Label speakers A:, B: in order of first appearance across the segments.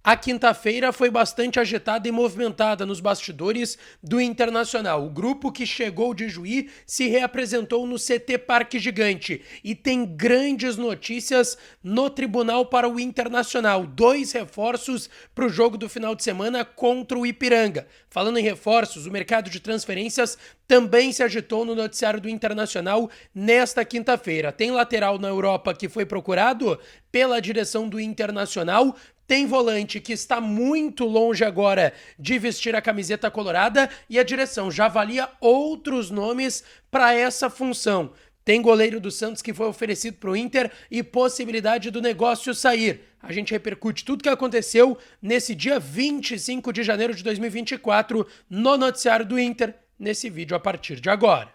A: A quinta-feira foi bastante agitada e movimentada nos bastidores do Internacional. O grupo que chegou de Juí se reapresentou no CT Parque Gigante e tem grandes notícias no tribunal para o Internacional. 2 reforços para o jogo do final de semana contra o Ipiranga. Falando em reforços, o mercado de transferências também se agitou no noticiário do Internacional nesta quinta-feira. Tem lateral na Europa que foi procurado pela direção do Internacional. Tem volante que está muito longe agora de vestir a camiseta colorada e a direção já avalia outros nomes para essa função. Tem goleiro do Santos que foi oferecido para o Inter e possibilidade do negócio sair. A gente repercute tudo que aconteceu nesse dia 25 de janeiro de 2024 no noticiário do Inter, nesse vídeo a partir de agora.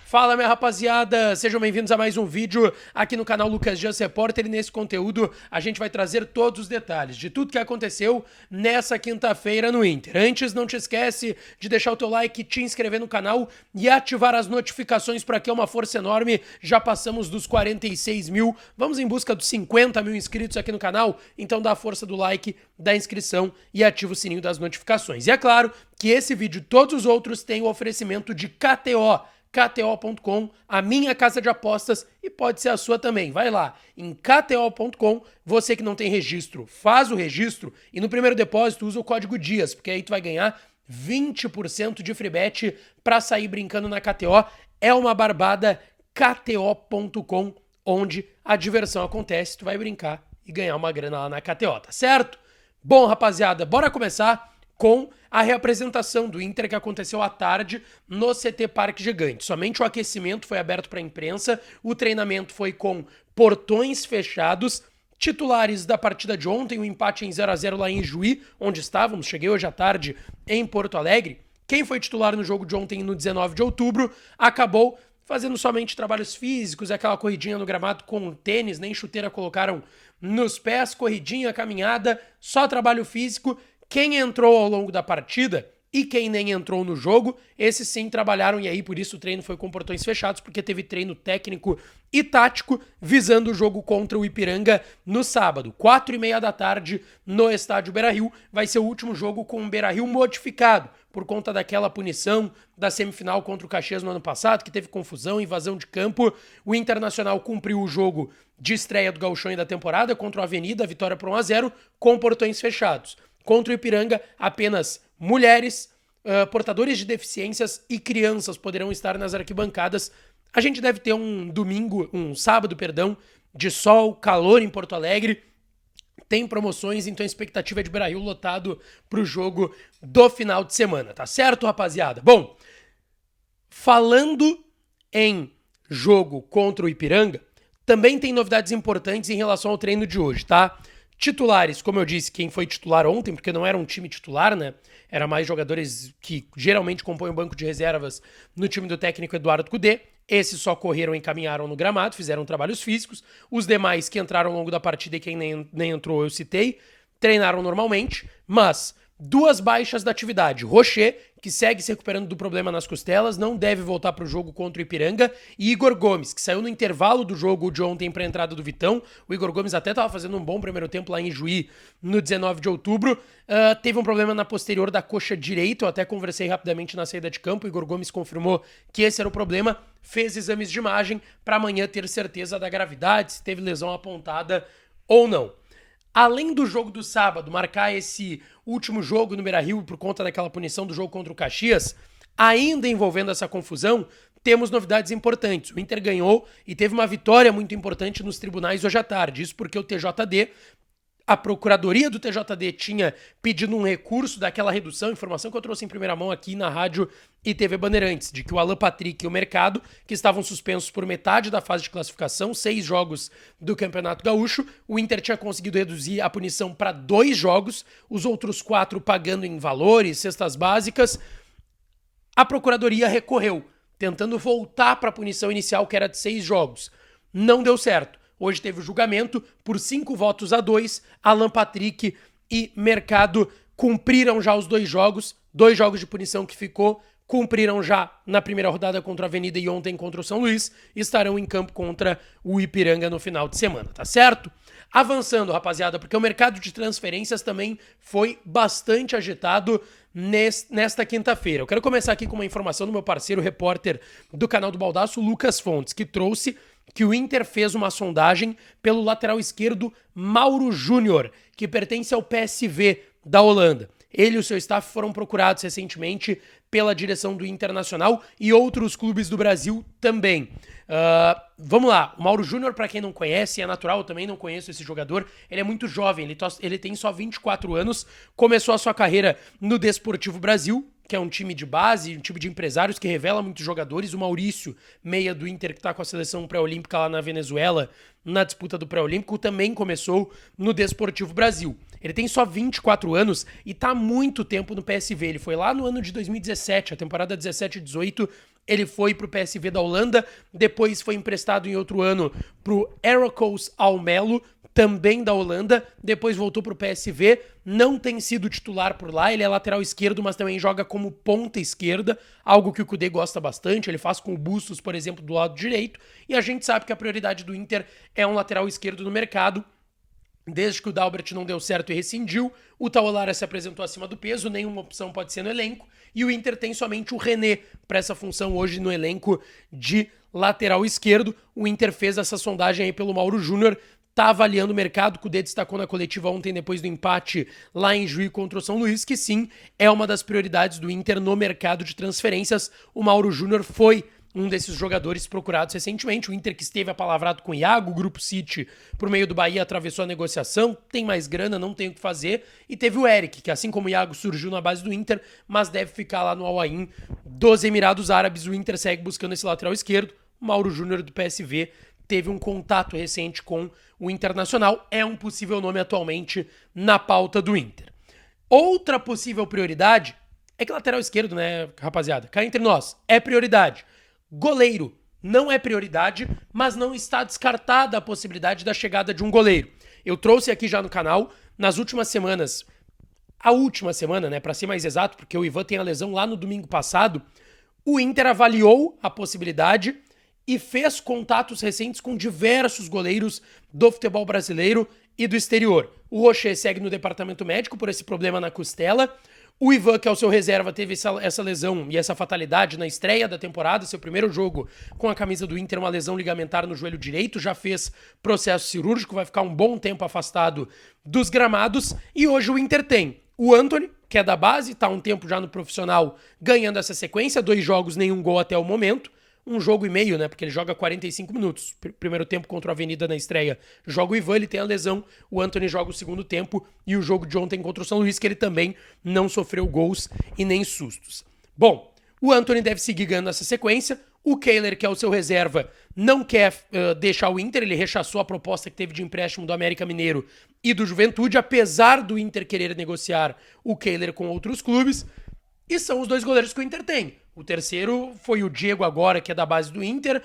A: Fala, minha rapaziada, sejam bem-vindos a mais um vídeo aqui no canal Lucas Dias Repórter e nesse conteúdo a gente vai trazer todos os detalhes de tudo que aconteceu nessa quinta-feira no Inter. Antes, não te esquece de deixar o teu like, te inscrever no canal e ativar as notificações para que é uma força enorme. Já passamos dos 46 mil, vamos em busca dos 50 mil inscritos aqui no canal, então dá a força do like, da inscrição e ativa o sininho das notificações. E é claro que esse vídeo e todos os outros têm o oferecimento de KTO. KTO.com, a minha casa de apostas e pode ser a sua também. Vai lá em KTO.com, você que não tem registro, faz o registro e no primeiro depósito usa o código DIAS, porque aí tu vai ganhar 20% de free bet para sair brincando na KTO. É uma barbada. KTO.com, onde a diversão acontece, tu vai brincar e ganhar uma grana lá na KTO, tá certo? Bom, rapaziada, bora começar com a reapresentação do Inter que aconteceu à tarde no CT Parque Gigante. Somente o aquecimento foi aberto para a imprensa, o treinamento foi com portões fechados. Titulares da partida de ontem, o empate em 0-0 lá em Juí, onde estávamos, cheguei hoje à tarde em Porto Alegre. Quem foi titular no jogo de ontem, no 19 de outubro, acabou fazendo somente trabalhos físicos, aquela corridinha no gramado com tênis, nem chuteira colocaram nos pés, corridinha, caminhada, só trabalho físico. Quem entrou ao longo da partida e quem nem entrou no jogo, esses sim trabalharam e aí por isso o treino foi com portões fechados, porque teve treino técnico e tático visando o jogo contra o Ipiranga no sábado, 4h30 da tarde no estádio Beira-Rio. Vai ser o último jogo com o Beira-Rio modificado por conta daquela punição da semifinal contra o Caxias no ano passado, que teve confusão, invasão de campo. O Internacional cumpriu o jogo de estreia do Gauchão e da temporada contra o Avenida, vitória por 1-0 com portões fechados. Contra o Ipiranga, apenas mulheres, portadores de deficiências e crianças poderão estar nas arquibancadas. A gente deve ter um sábado, de sol, calor em Porto Alegre. Tem promoções, então a expectativa é de Beira-Rio lotado pro jogo do final de semana, tá certo, rapaziada? Bom, falando em jogo contra o Ipiranga, também tem novidades importantes em relação ao treino de hoje, tá? Titulares, como eu disse, quem foi titular ontem, porque não era um time titular, né? Era mais jogadores que geralmente compõem o banco de reservas no time do técnico Eduardo Cudê. Esses só correram e caminharam no gramado, fizeram trabalhos físicos. Os demais que entraram ao longo da partida e quem nem entrou eu citei, treinaram normalmente, mas 2 baixas da atividade. Rocher, que segue se recuperando do problema nas costelas, não deve voltar para o jogo contra o Ipiranga. E Igor Gomes, que saiu no intervalo do jogo de ontem para a entrada do Vitão. O Igor Gomes até estava fazendo um bom primeiro tempo lá em Juí, no 19 de outubro. Teve um problema na posterior da coxa direita. Eu até conversei rapidamente na saída de campo. O Igor Gomes confirmou que esse era o problema. Fez exames de imagem para amanhã ter certeza da gravidade, se teve lesão apontada ou não. Além do jogo do sábado, marcar esse último jogo no Beira-Rio por conta daquela punição do jogo contra o Caxias, ainda envolvendo essa confusão, temos novidades importantes. O Inter ganhou e teve uma vitória muito importante nos tribunais hoje à tarde. Isso porque o TJD, a Procuradoria do TJD tinha pedido um recurso daquela redução, informação que eu trouxe em primeira mão aqui na rádio e TV Bandeirantes, de que o Alan Patrick e o Mercado, que estavam suspensos por metade da fase de classificação, 6 jogos do Campeonato Gaúcho, o Inter tinha conseguido reduzir a punição para 2 jogos, os outros 4 pagando em valores, cestas básicas. A Procuradoria recorreu, tentando voltar para a punição inicial, que era de 6 jogos. Não deu certo. Hoje teve o julgamento por 5-2, Alan Patrick e Mercado cumpriram já os 2 jogos de punição que ficou cumpriram já na primeira rodada contra a Avenida e ontem contra o São Luís, estarão em campo contra o Ipiranga no final de semana, tá certo? Avançando, rapaziada, porque o mercado de transferências também foi bastante agitado nesta quinta-feira. Eu quero começar aqui com uma informação do meu parceiro repórter do canal do Baldaço, Lucas Fontes, que trouxe que o Inter fez uma sondagem pelo lateral esquerdo Mauro Júnior, que pertence ao PSV da Holanda. Ele e o seu staff foram procurados recentemente pela direção do Internacional e outros clubes do Brasil também. Vamos lá, o Mauro Júnior, para quem não conhece, é natural, eu também não conheço esse jogador, ele é muito jovem, ele tem só 24 anos, começou a sua carreira no Desportivo Brasil, que é um time de base, um time de empresários que revela muitos jogadores. O Maurício, meia do Inter, que tá com a seleção pré-olímpica lá na Venezuela, na disputa do pré-olímpico, também começou no Desportivo Brasil. Ele tem só 24 anos e tá há muito tempo no PSV. Ele foi lá no ano de 2017, a temporada 17 e 18, ele foi pro PSV da Holanda, depois foi emprestado em outro ano pro Heracles Almelo, também da Holanda, depois voltou pro PSV, não tem sido titular por lá, ele é lateral esquerdo, mas também joga como ponta esquerda, algo que o Kudê gosta bastante, ele faz com o Bustos, por exemplo, do lado direito, e a gente sabe que a prioridade do Inter é um lateral esquerdo no mercado. Desde que o Dalbert não deu certo e rescindiu, o Taulara se apresentou acima do peso, nenhuma opção pode ser no elenco, e o Inter tem somente o René para essa função hoje no elenco de lateral esquerdo. O Inter fez essa sondagem aí pelo Mauro Júnior, tá avaliando o mercado, o Kudê destacou na coletiva ontem, depois do empate lá em Juí contra o São Luís, que sim, é uma das prioridades do Inter no mercado de transferências. O Mauro Júnior foi um desses jogadores procurados recentemente. O Inter, que esteve apalavrado com o Iago, o Grupo City, por meio do Bahia, atravessou a negociação, tem mais grana, não tem o que fazer, e teve o Eric, que assim como o Iago surgiu na base do Inter, mas deve ficar lá no Al Ain dos Emirados Árabes. O Inter segue buscando esse lateral esquerdo. O Mauro Júnior do PSV teve um contato recente com o Internacional, é um possível nome atualmente na pauta do Inter. Outra possível prioridade é que lateral esquerdo, né, rapaziada, cá entre nós, é prioridade. Goleiro não é prioridade, mas não está descartada a possibilidade da chegada de um goleiro. Eu trouxe aqui já no canal, nas últimas semanas, a última semana, né, para ser mais exato, porque o Ivan tem a lesão lá no domingo passado, o Inter avaliou a possibilidade e fez contatos recentes com diversos goleiros do futebol brasileiro e do exterior. O Rocher segue no departamento médico por esse problema na costela. O Ivan, que é o seu reserva, teve essa lesão e essa fatalidade na estreia da temporada, seu primeiro jogo com a camisa do Inter, uma lesão ligamentar no joelho direito, já fez processo cirúrgico, vai ficar um bom tempo afastado dos gramados. E hoje o Inter tem o Antony, que é da base, tá um tempo já no profissional, ganhando essa sequência, 2 jogos, nenhum gol até o momento. Um jogo e meio, né? Porque ele joga 45 minutos. Primeiro tempo contra a Avenida na estreia, joga o Ivan, ele tem a lesão. O Antony joga o segundo tempo. E o jogo de ontem contra o São Luís, que ele também não sofreu gols e nem sustos. Bom, o Antony deve seguir ganhando essa sequência. O Kehler, que é o seu reserva, não quer deixar o Inter. Ele rechaçou a proposta que teve de empréstimo do América Mineiro e do Juventude, apesar do Inter querer negociar o Kehler com outros clubes. E são os 2 goleiros que o Inter tem. O terceiro foi o Diego agora, que é da base do Inter.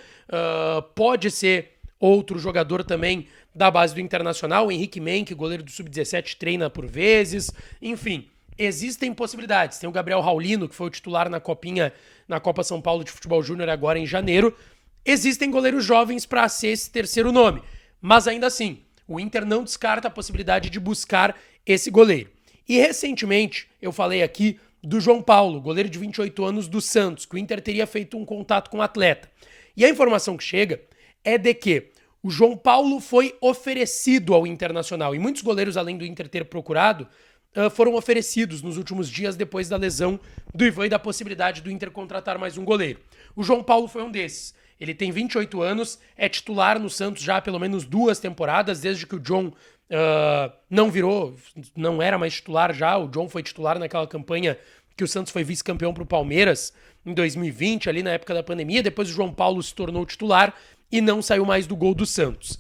A: Pode ser outro jogador também da base do Internacional. O Henrique Menck, goleiro do Sub-17, treina por vezes. Enfim, existem possibilidades. Tem o Gabriel Raulino, que foi o titular na Copinha, na Copa São Paulo de Futebol Júnior agora em janeiro. Existem goleiros jovens para ser esse terceiro nome. Mas ainda assim, o Inter não descarta a possibilidade de buscar esse goleiro. E recentemente, eu falei aqui do João Paulo, goleiro de 28 anos do Santos, que o Inter teria feito um contato com o atleta. E a informação que chega é de que o João Paulo foi oferecido ao Internacional. E muitos goleiros, além do Inter ter procurado, foram oferecidos nos últimos dias depois da lesão do Ivan e da possibilidade do Inter contratar mais um goleiro. O João Paulo foi um desses. Ele tem 28 anos, é titular no Santos já há pelo menos 2 temporadas, desde que o John não era mais titular já. O John foi titular naquela campanha que o Santos foi vice-campeão pro Palmeiras em 2020, ali na época da pandemia. Depois o João Paulo se tornou titular e não saiu mais do gol do Santos.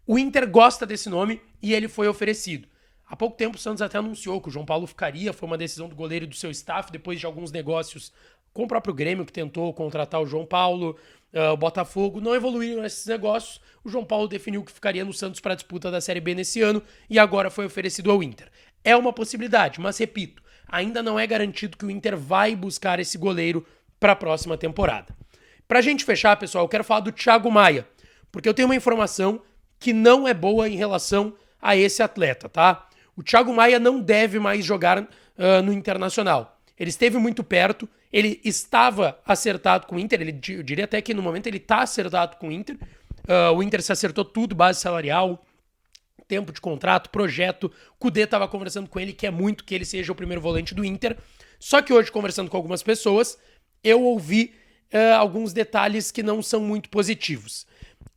A: O Inter gosta desse nome e ele foi oferecido. Há pouco tempo o Santos até anunciou que o João Paulo ficaria, foi uma decisão do goleiro e do seu staff, depois de alguns negócios com o próprio Grêmio, que tentou contratar o João Paulo, o Botafogo, não evoluíram esses negócios. O João Paulo definiu que ficaria no Santos para a disputa da Série B nesse ano e agora foi oferecido ao Inter. É uma possibilidade, mas repito, ainda não é garantido que o Inter vai buscar esse goleiro para a próxima temporada. Pra gente fechar, pessoal, eu quero falar do Thiago Maia, porque eu tenho uma informação que não é boa em relação a esse atleta, tá? O Thiago Maia não deve mais jogar no Internacional. Ele esteve muito perto, ele estava acertado com o Inter, eu diria até que no momento ele está acertado com o Inter. O Inter se acertou tudo, base salarial, tempo de contrato, projeto. O Kudê estava conversando com ele, quer muito que ele seja o primeiro volante do Inter. Só que hoje, conversando com algumas pessoas, eu ouvi alguns detalhes que não são muito positivos.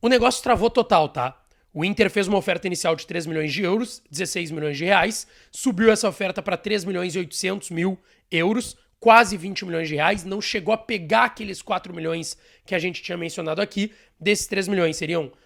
A: O negócio travou total, tá? O Inter fez uma oferta inicial de 3 milhões de euros, 16 milhões de reais, subiu essa oferta para 3 milhões e 800 mil euros, quase 20 milhões de reais, não chegou a pegar aqueles 4 milhões que a gente tinha mencionado aqui. Desses 3 milhões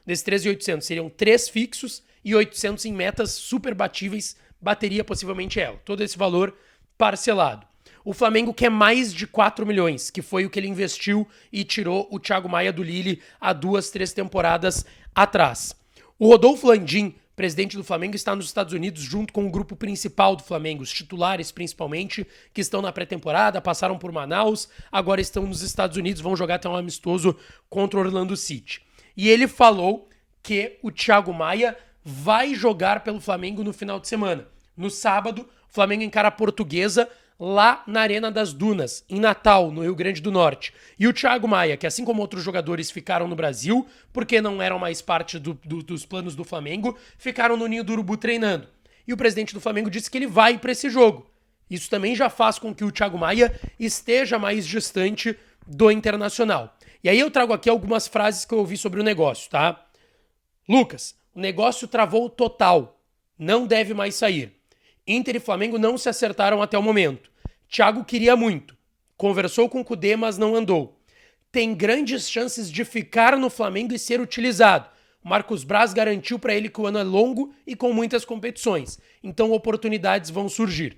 A: desses 3.800 seriam 3 fixos e 800 em metas super batíveis, bateria possivelmente ela. Todo esse valor parcelado. O Flamengo quer mais de 4 milhões, que foi o que ele investiu e tirou o Thiago Maia do Lille há 2, 3 temporadas atrás. O Rodolfo Landim, presidente do Flamengo, está nos Estados Unidos junto com o grupo principal do Flamengo, os titulares principalmente, que estão na pré-temporada, passaram por Manaus, agora estão nos Estados Unidos, vão jogar até um amistoso contra o Orlando City. E ele falou que o Thiago Maia vai jogar pelo Flamengo no final de semana. No sábado, o Flamengo encara a Portuguesa lá na Arena das Dunas, em Natal, no Rio Grande do Norte. E o Thiago Maia, que assim como outros jogadores ficaram no Brasil, porque não eram mais parte dos planos do Flamengo, ficaram no Ninho do Urubu treinando. E o presidente do Flamengo disse que ele vai para esse jogo. Isso também já faz com que o Thiago Maia esteja mais distante do Internacional. E aí eu trago aqui algumas frases que eu ouvi sobre o negócio, tá? Lucas, o negócio travou total. Não deve mais sair. Inter e Flamengo não se acertaram até o momento. Thiago queria muito. Conversou com o Kudê, mas não andou. Tem grandes chances de ficar no Flamengo e ser utilizado. O Marcos Braz garantiu para ele que o ano é longo e com muitas competições. Então oportunidades vão surgir.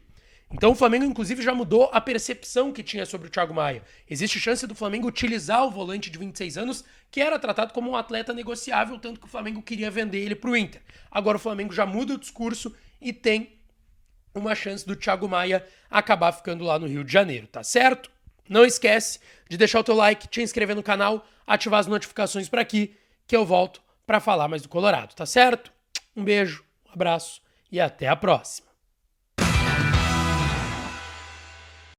A: Então o Flamengo, inclusive, já mudou a percepção que tinha sobre o Thiago Maia. Existe chance do Flamengo utilizar o volante de 26 anos, que era tratado como um atleta negociável, tanto que o Flamengo queria vender ele para o Inter. Agora o Flamengo já muda o discurso e tem uma chance do Thiago Maia acabar ficando lá no Rio de Janeiro, tá certo? Não esquece de deixar o teu like, te inscrever no canal, ativar as notificações para aqui, que eu volto para falar mais do Colorado, tá certo? Um beijo, um abraço e até a próxima.